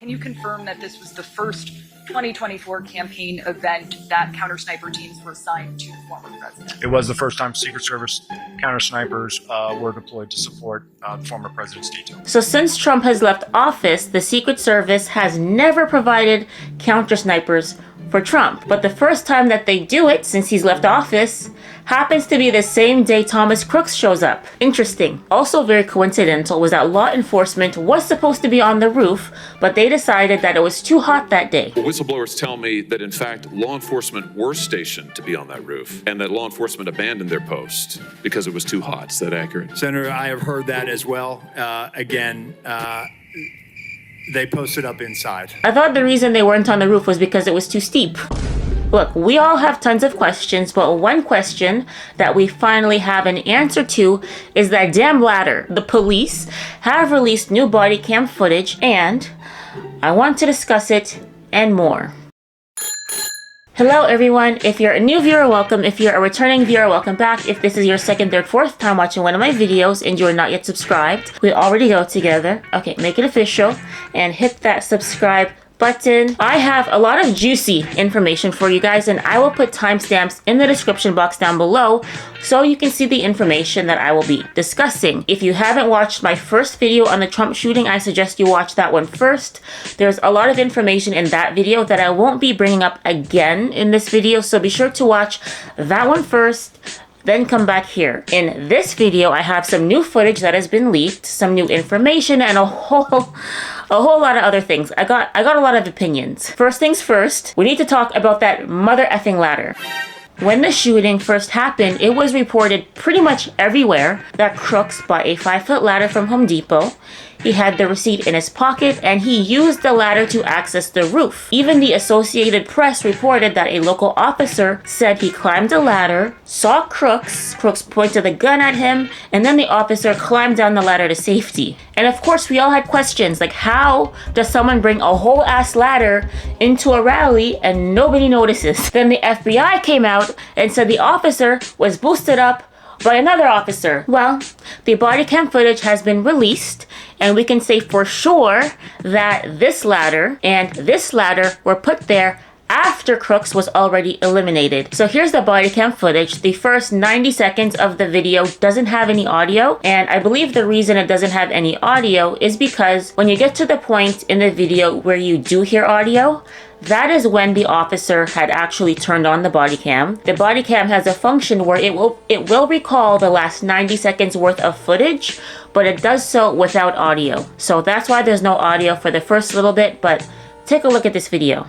Can you confirm that this was the first 2024 campaign event that counter sniper teams were assigned to the former president? It was the first time Secret Service counter snipers were deployed to support the former president's detail. So since Trump has left office, the Secret Service has never provided counter snipers for Trump. But the first time that they do it since he's left office happens to be the same day Thomas Crooks shows up. Interesting. Also very coincidental was that law enforcement was supposed to be on the roof, but they decided that it was too hot that day. Whistleblowers tell me that in fact law enforcement were stationed to be on that roof and that law enforcement abandoned their post because it was too hot. Is that accurate? Senator, I have heard that as well. They posted up inside. I thought the reason they weren't on the roof was because it was too steep. Look, we all have tons of questions, but one question that we finally have an answer to is that damn ladder. The police have released new body cam footage, and I want to discuss it and more. Hello everyone, if you're a new viewer, welcome. If you're a returning viewer, welcome back. If this is your second, third, fourth time watching one of my videos and you are not yet subscribed, we already go together. Okay, make it official and hit that subscribe button. I have a lot of juicy information for you guys, and I will put timestamps in the description box down below so you can see the information that I will be discussing. If you haven't watched my first video on the Trump shooting, I suggest you watch that one first. There's a lot of information in that video that I won't be bringing up again in this video, so be sure to watch that one first, then come back here. In this video, I have some new footage that has been leaked, some new information, and a whole lot of other things. I got a lot of opinions. First things first, we need to talk about that mother effing ladder. When the shooting first happened, it was reported pretty much everywhere that Crooks bought a 5-foot ladder from Home Depot. He had the receipt in his pocket, and he used the ladder to access the roof. Even the Associated Press reported that a local officer said he climbed the ladder, saw Crooks pointed the gun at him, and then the officer climbed down the ladder to safety. And of course, we all had questions like, how does someone bring a whole ass ladder into a rally and nobody notices? Then the FBI came out and said the officer was boosted up by another officer. Well, the body cam footage has been released, and we can say for sure that this ladder and this ladder were put there after Crooks was already eliminated. So here's the body cam footage. The first 90 seconds of the video doesn't have any audio, and I believe the reason it doesn't have any audio is because when you get to the point in the video where you do hear audio, that is when the officer had actually turned on the body cam. The body cam has a function where it will recall the last 90 seconds worth of footage, but it does so without audio. So that's why there's no audio for the first little bit, but take a look at this video.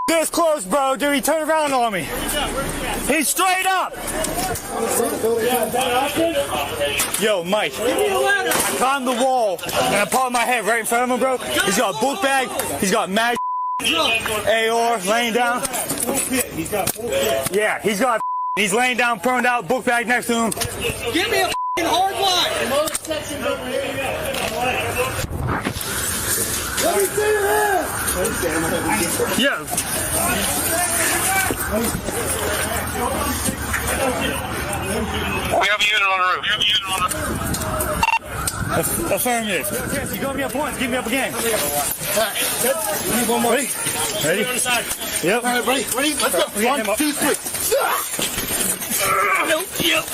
This close, bro. Dude, he turned around on me. He's straight up. Yo, Mike. I climbed the wall and I popped my head right in front of him, bro. He's got a book bag. He's got mag AR laying down. Yeah, he's got. He's laying down, prone out, book bag next to him. Give me a hard line. Let me see your hands. Yeah. We have a unit on the roof. Affirmative. You got me up points. Give me up a game. One more. Ready? Yep. All right, ready? Let's go. 1, 2, 3. Yep.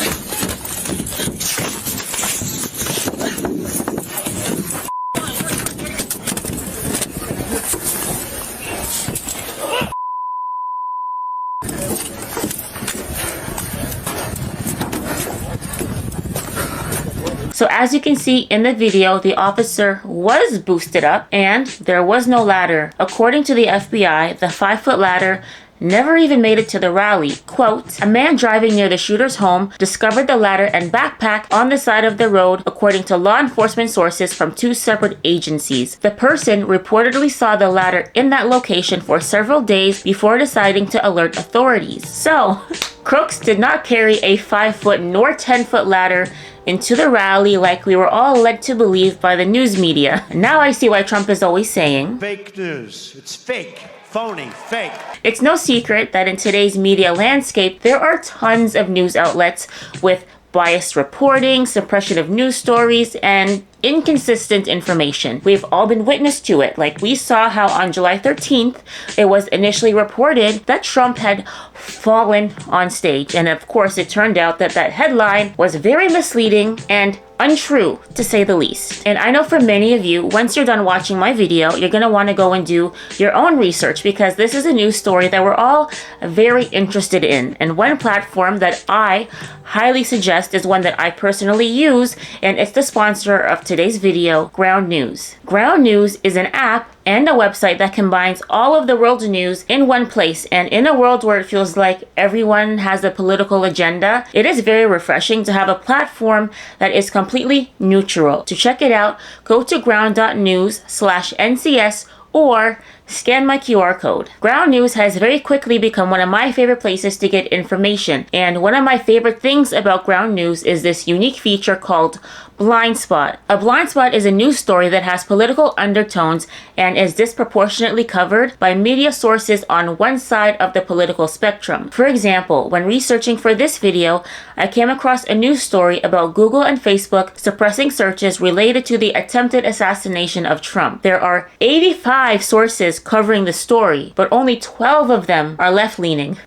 So as you can see in the video, the officer was boosted up and there was no ladder. According to the FBI, the 5-foot ladder never even made it to the rally. Quote, a man driving near the shooter's home discovered the ladder and backpack on the side of the road, according to law enforcement sources from 2 separate agencies. The person reportedly saw the ladder in that location for several days before deciding to alert authorities. So, Crooks did not carry a 5-foot nor 10-foot ladder into the rally like we were all led to believe by the news media. Now I see why Trump is always saying, fake news. It's fake. Phony, fake. It's no secret that in today's media landscape, there are tons of news outlets with biased reporting, suppression of news stories, and inconsistent information. We've all been witness to it. Like we saw how on July 13th, it was initially reported that Trump had fallen on stage. And of course, it turned out that that headline was very misleading and untrue, to say the least. And I know for many of you, once you're done watching my video, you're going to want to go and do your own research because this is a news story that we're all very interested in. And one platform that I highly suggest is one that I personally use, and it's the sponsor of today's video, Ground News. Ground News is an app and a website that combines all of the world's news in one place. And in a world where it feels like everyone has a political agenda, it is very refreshing to have a platform that is completely neutral. To check it out, go to ground.news/NCS or scan my QR code. Ground News has very quickly become one of my favorite places to get information. And one of my favorite things about Ground News is this unique feature called Blind Spot. A blind spot is a news story that has political undertones and is disproportionately covered by media sources on one side of the political spectrum. For example, when researching for this video, I came across a news story about Google and Facebook suppressing searches related to the attempted assassination of Trump. There are 85 sources covering the story, but only 12 of them are left-leaning.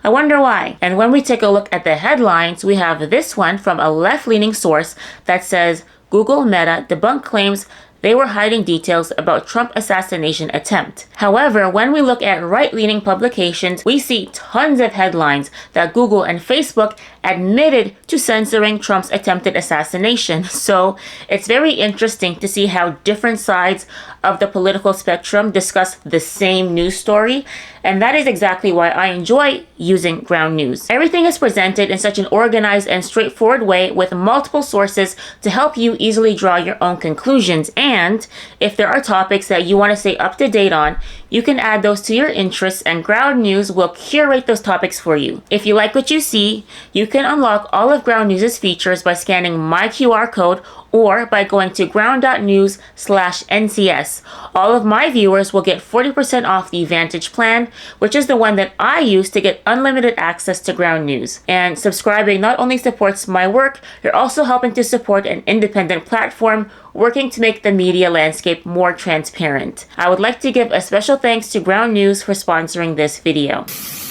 I wonder why. And when we take a look at the headlines, we have this one from a left-leaning source that says, Google Meta debunked claims they were hiding details about Trump assassination attempt. However, when we look at right-leaning publications, we see tons of headlines that Google and Facebook admitted to censoring Trump's attempted assassination. So it's very interesting to see how different sides of the political spectrum discuss the same news story. And that is exactly why I enjoy using Ground News. Everything is presented in such an organized and straightforward way with multiple sources to help you easily draw your own conclusions. And if there are topics that you want to stay up to date on, you can add those to your interests and Ground News will curate those topics for you. If you like what you see, you can unlock all of Ground News' features by scanning my QR code or by going to ground.news/NCS. All of my viewers will get 40% off the Vantage plan, which is the one that I use to get unlimited access to Ground News. And subscribing not only supports my work, you're also helping to support an independent platform working to make the media landscape more transparent. I would like to give a special thanks to Ground News for sponsoring this video.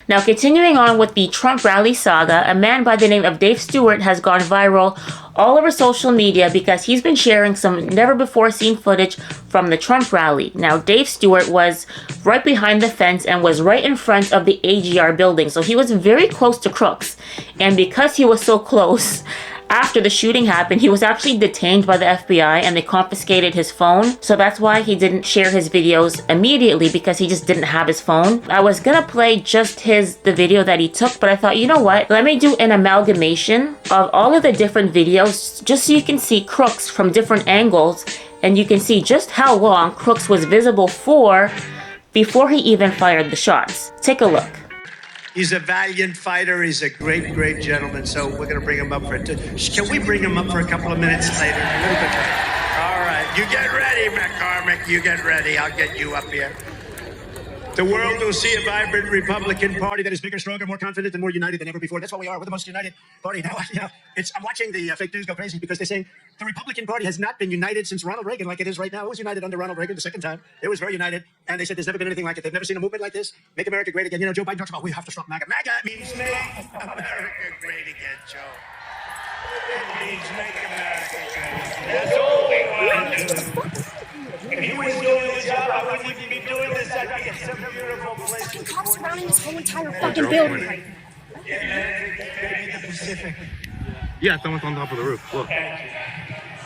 Now, continuing on with the Trump rally saga, a man by the name of Dave Stewart has gone viral all over social media because he's been sharing some never-before-seen footage from the Trump rally. Now, Dave Stewart was right behind the fence and was right in front of the AGR building, so he was very close to Crooks. And because he was so close, after the shooting happened, he was actually detained by the FBI and they confiscated his phone. So that's why he didn't share his videos immediately, because he just didn't have his phone. I was gonna play just the video that he took, but I thought, you know what? Let me do an amalgamation of all of the different videos just so you can see Crooks from different angles and you can see just how long Crooks was visible for before he even fired the shots. Take a look. He's a valiant fighter. He's a great, great gentleman. So we're going to bring him up for Can we bring him up for a couple of minutes later? A little bit later. All right. You get ready, McCormick. You get ready. I'll get you up here. The world will see a vibrant Republican Party that is bigger, stronger, more confident, and more united than ever before. That's what we are. We're the most united party. Now, I'm watching the fake news go crazy because they're saying the Republican Party has not been united since Ronald Reagan like it is right now. It was united under Ronald Reagan the second time. It was very united. And they said there's never been anything like it. They've never seen a movement like this. Make America great again. You know, Joe Biden talks about we have to stop MAGA. MAGA means make America great again, Joe. It means make America great again. That's all we want to do. If he was doing his job, I wouldn't even be doing this. I'd be in some beautiful place. Cops surrounding this whole entire fucking building. Maybe the Pacific. Yeah, someone's on top of the roof. Look.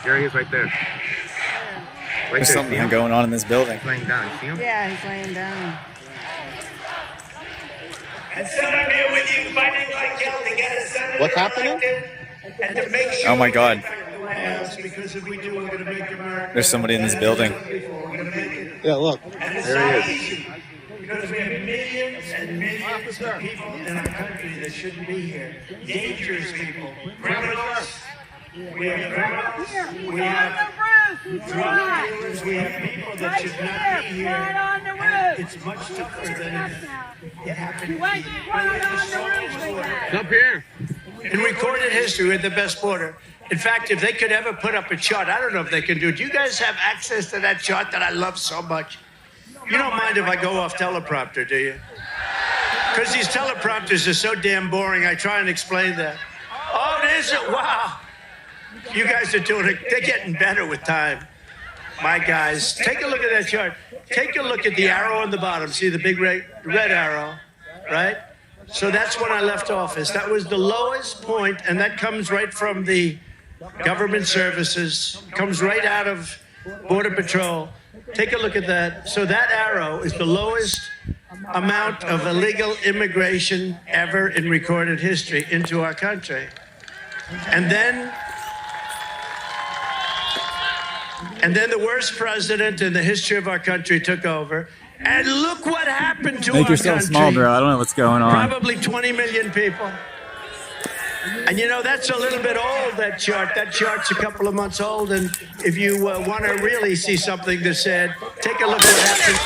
There he is right there. There's something going on in this building. He's laying down. You see him? Yeah, he's laying down. And so I'm here with you fighting like hell to get a senator What's happening? elected and to make sure Oh my God. the White House, because if we do, we're going to make America. There's somebody in this building. Yeah, look. And it's There not he is. easy because we have millions and millions of people in our country that shouldn't be here. Dangerous people, criminals. We have criminals. We have drug dealers. We have people that should not be here. And it's much tougher than it happened. Up here. In recorded history, we're the best border. In fact, if they could ever put up a chart, I don't know if they can do it. Do you guys have access to that chart that I love so much? You don't mind if I go off teleprompter, do you? Because these teleprompters are so damn boring, I try and explain that. Oh, there's it. Wow. You guys are doing it. They're getting better with time. My guys, take a look at that chart. Take a look at the arrow on the bottom. See the big red arrow, right? So that's when I left office. That was the lowest point, and that comes right from the government services, comes right out of Border Patrol. Take a look at that. So that arrow is the lowest amount of illegal immigration ever in recorded history into our country. And then the worst president in the history of our country took over. And look what happened to our country. Make yourself small, bro. I don't know what's going on. Probably 20 million people. And you know, that's a little bit old, that chart. That chart's a couple of months old. And if you want to really see something that's said, take a look at what happened.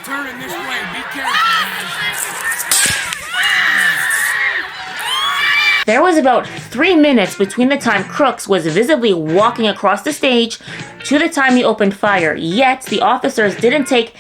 Turning this way. Be careful, There was about 3 minutes between the time Crooks was visibly walking across the stage to the time he opened fire, yet the officers didn't take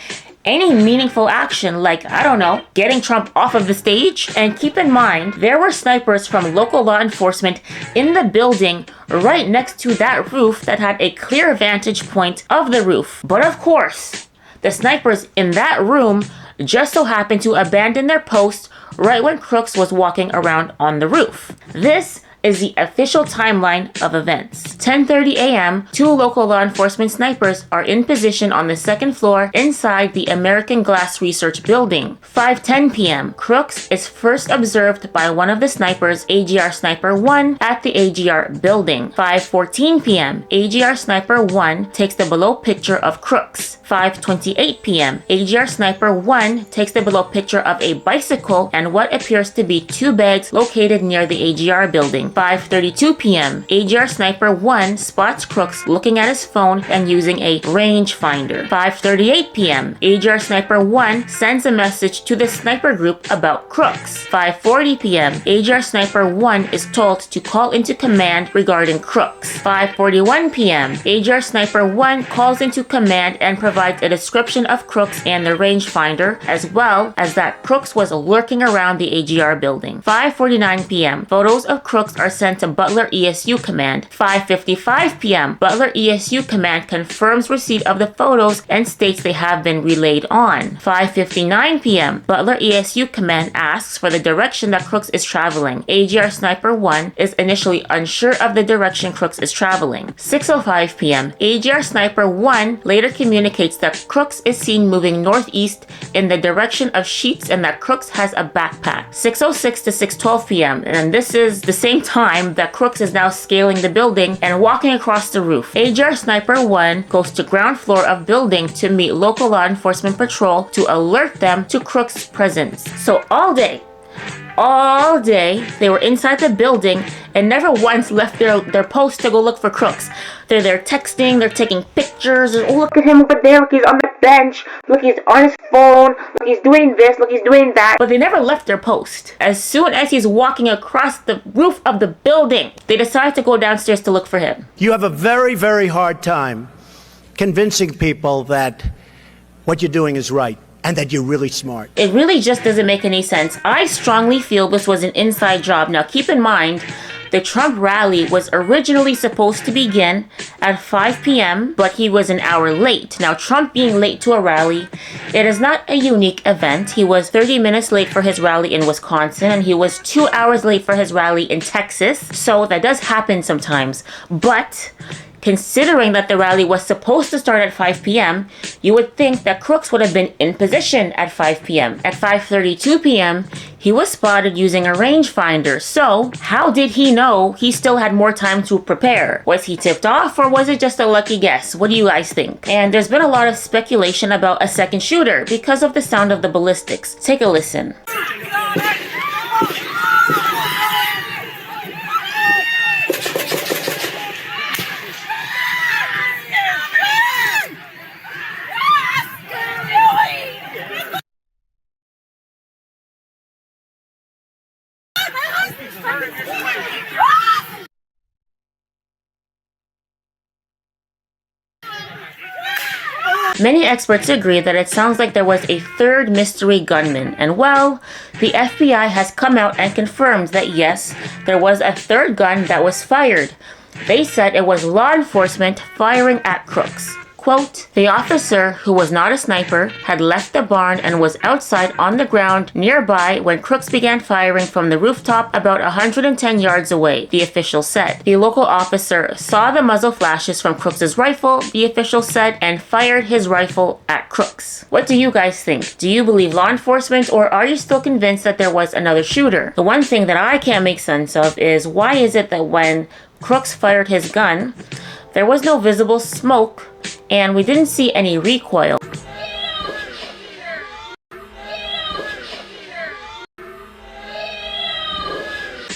any meaningful action like, I don't know, getting Trump off of the stage. And keep in mind, there were snipers from local law enforcement in the building right next to that roof that had a clear vantage point of the roof. But of course, the snipers in that room just so happened to abandon their post right when Crooks was walking around on the roof. This is the official timeline of events. 10:30 a.m., 2 local law enforcement snipers are in position on the second floor inside the American Glass Research Building. 5:10 p.m., Crooks is first observed by one of the snipers, AGR Sniper 1, at the AGR building. 5:14 p.m., AGR Sniper 1 takes the below picture of Crooks. 5:28 p.m., AGR Sniper 1 takes the below picture of a bicycle and what appears to be 2 bags located near the AGR building. 5:32 p.m., AGR Sniper 1 spots Crooks looking at his phone and using a rangefinder. 5:38 p.m., AGR Sniper 1 sends a message to the sniper group about Crooks. 5:40 p.m., AGR Sniper 1 is told to call into command regarding Crooks. 5:41 p.m., AGR Sniper 1 calls into command and provides a description of Crooks and the rangefinder, as well as that Crooks was lurking around the AGR building. 5:49 p.m., photos of Crooks are sent to Butler ESU Command. 5:55 p.m., Butler ESU Command confirms receipt of the photos and states they have been relayed on. 5:59 p.m., Butler ESU Command asks for the direction that Crooks is traveling. AGR Sniper 1 is initially unsure of the direction Crooks is traveling. 6:05 p.m., AGR Sniper 1 later communicates that Crooks is seen moving northeast in the direction of Sheets and that Crooks has a backpack. 6:06 to 6:12 p.m., and this is the same time that Crooks is now scaling the building and walking across the roof. AGR Sniper 1 goes to ground floor of building to meet local law enforcement patrol to alert them to Crooks' presence. So all day, they were inside the building and never once left their post to go look for Crooks. They're there texting, they're taking pictures. Oh, look at him over there, look, he's on the bench, look, he's on his phone, look, he's doing this, look, he's doing that. But they never left their post. As soon as he's walking across the roof of the building, they decide to go downstairs to look for him. You have a very, very hard time convincing people that what you're doing is right and that you're really smart. It really just doesn't make any sense. I strongly feel this was an inside job. Now, keep in mind, The Trump rally was originally supposed to begin at 5 p.m., but he was an hour late. Now, Trump being late to a rally, it is not a unique event. He was 30 minutes late for his rally in Wisconsin, and he was 2 hours late for his rally in Texas. So that does happen sometimes. But considering that the rally was supposed to start at 5 p.m., you would think that Crooks would have been in position at 5 p.m. At 5:32 p.m., he was spotted using a rangefinder. So, how did he know he still had more time to prepare? Was he tipped off, or was it just a lucky guess? What do you guys think? And there's been a lot of speculation about a second shooter because of the sound of the ballistics. Take a listen. Many experts agree that it sounds like there was a third mystery gunman, and well, the FBI has come out and confirmed that yes, there was a third gun that was fired. They said it was law enforcement firing at Crooks. Quote, the officer, who was not a sniper, had left the barn and was outside on the ground nearby when Crooks began firing from the rooftop about 110 yards away, the official said. The local officer saw the muzzle flashes from Crooks's rifle, the official said, and fired his rifle at Crooks. What do you guys think? Do you believe law enforcement, or are you still convinced that there was another shooter? The one thing that I can't make sense of is why is it that when Crooks fired his gun, there was no visible smoke and we didn't see any recoil?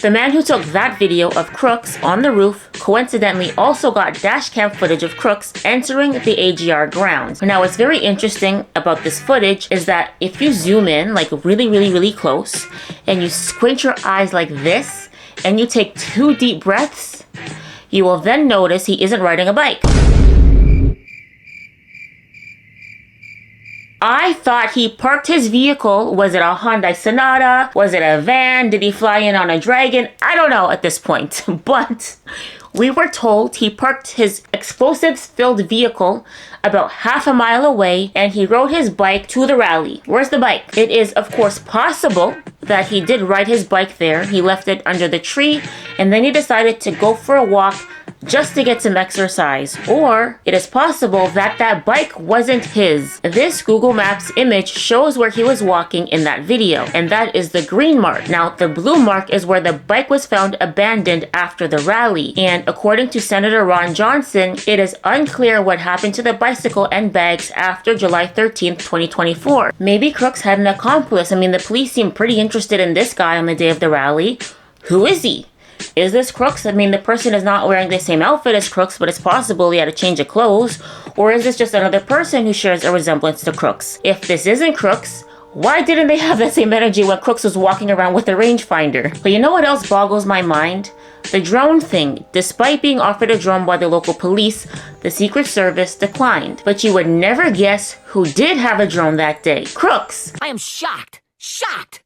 The man who took that video of Crooks on the roof coincidentally also got dashcam footage of Crooks entering the AGR grounds. Now, what's very interesting about this footage is that if you zoom in like really close and you squint your eyes like this and you take 2 deep breaths, you will then notice he isn't riding a bike. I thought he parked his vehicle. Was it a Hyundai Sonata? Was it a van? Did he fly in on a Dragon? I don't know at this point, but we were told he parked his explosives-filled vehicle about half a mile away and he rode his bike to the rally. Where's the bike? It is, of course, possible that he did ride his bike there. He left it under the tree and then he decided to go for a walk just to get some exercise. Or it is possible that that bike wasn't his. This Google Maps image shows where he was walking in that video, and that is the green mark. Now, the blue mark is where the bike was found abandoned after the rally. And according to Senator Ron Johnson, it is unclear what happened to the bicycle and bags after July 13th, 2024. Maybe Crooks had an accomplice. I mean, the police seem pretty interested in this guy on the day of the rally. Who is he? Is this Crooks? I mean, the person is not wearing the same outfit as Crooks, but it's possible he had a change of clothes. Or is this just another person who shares a resemblance to Crooks? If this isn't Crooks, why didn't they have that same energy when Crooks was walking around with a rangefinder? But you know what else boggles my mind? The drone thing. Despite being offered a drone by the local police, the Secret Service declined. But you would never guess who did have a drone that day. Crooks! I am shocked. Shocked!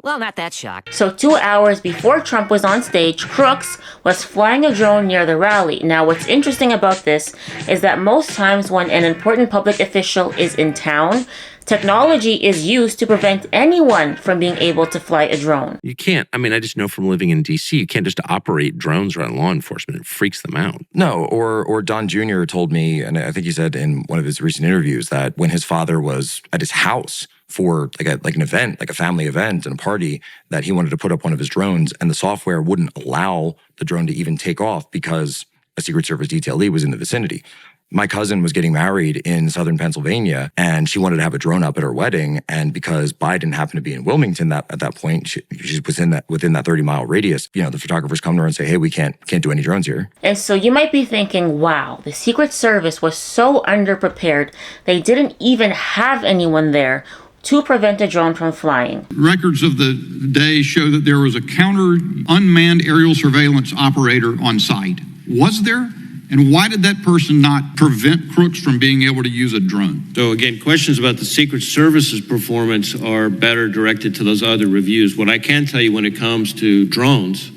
Well, not that shocked. So 2 hours before Trump was on stage, Crooks was flying a drone near the rally. Now, what's interesting about this is that most times when an important public official is in town, technology is used to prevent anyone from being able to fly a drone. You can't. I mean, I just know from living in D.C., you can't just operate drones around law enforcement. It freaks them out. No, or Don Jr. told me, and I think he said in one of his recent interviews, that when his father was at his house for like an event, like a family event and a party, that he wanted to put up one of his drones and the software wouldn't allow the drone to even take off because a Secret Service detailee was in the vicinity. My cousin was getting married in southern Pennsylvania and she wanted to have a drone up at her wedding. And because Biden happened to be in Wilmington at that point, she was within that 30-mile radius. You know, the photographers come to her and say, hey, we can't do any drones here. And so you might be thinking, wow, the Secret Service was so underprepared. They didn't even have anyone there to prevent a drone from flying. Records of the day show that there was a counter unmanned aerial surveillance operator on site. Was there? And why did that person not prevent Crooks from being able to use a drone? So again, questions about the Secret Service's performance are better directed to those other reviews. What I can tell you when it comes to drones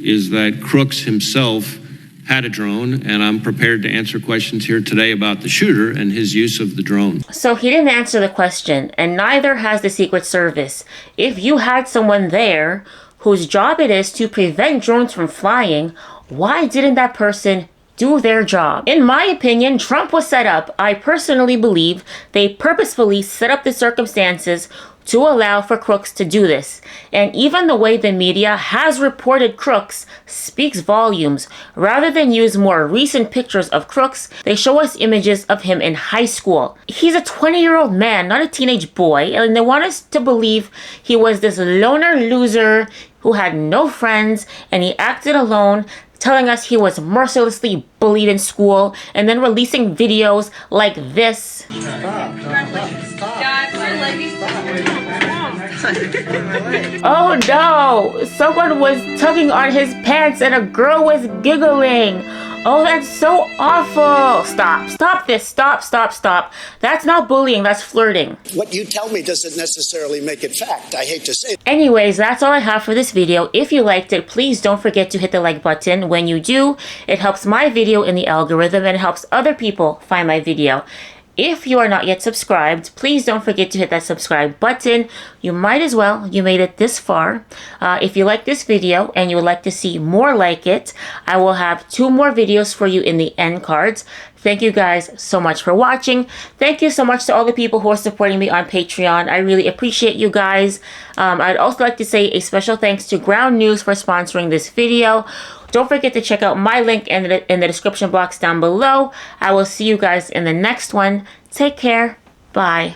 is that Crooks himself had a drone, and I'm prepared to answer questions here today about the shooter and his use of the drone. So he didn't answer the question, and neither has the Secret Service. If you had someone there whose job it is to prevent drones from flying, why didn't that person do their job? In my opinion, Trump was set up. I personally believe they purposefully set up the circumstances to allow for Crooks to do this. And even the way the media has reported Crooks speaks volumes. Rather than use more recent pictures of Crooks, they show us images of him in high school. He's a 20-year-old man, not a teenage boy, and they want us to believe he was this loner loser who had no friends and he acted alone, telling us he was mercilessly bullied in school, and then releasing videos like this. Oh no! Someone was tugging on his pants and a girl was giggling. Oh, that's so awful. Stop this. Stop. That's not bullying, that's flirting. What you tell me doesn't necessarily make it fact. I hate to say it. Anyways, that's all I have for this video. If you liked it, please don't forget to hit the like button. When you do, it helps my video in the algorithm and it helps other people find my video. If you are not yet subscribed, please don't forget to hit that subscribe button. You might as well. You made it this far. If you like this video and you would like to see more like it, I will have 2 more videos for you in the end cards. Thank you guys so much for watching. Thank you so much to all the people who are supporting me on Patreon. I really appreciate you guys. I'd also like to say a special thanks to Ground News for sponsoring this video. Don't forget to check out my link in the description box down below. I will see you guys in the next one. Take care. Bye.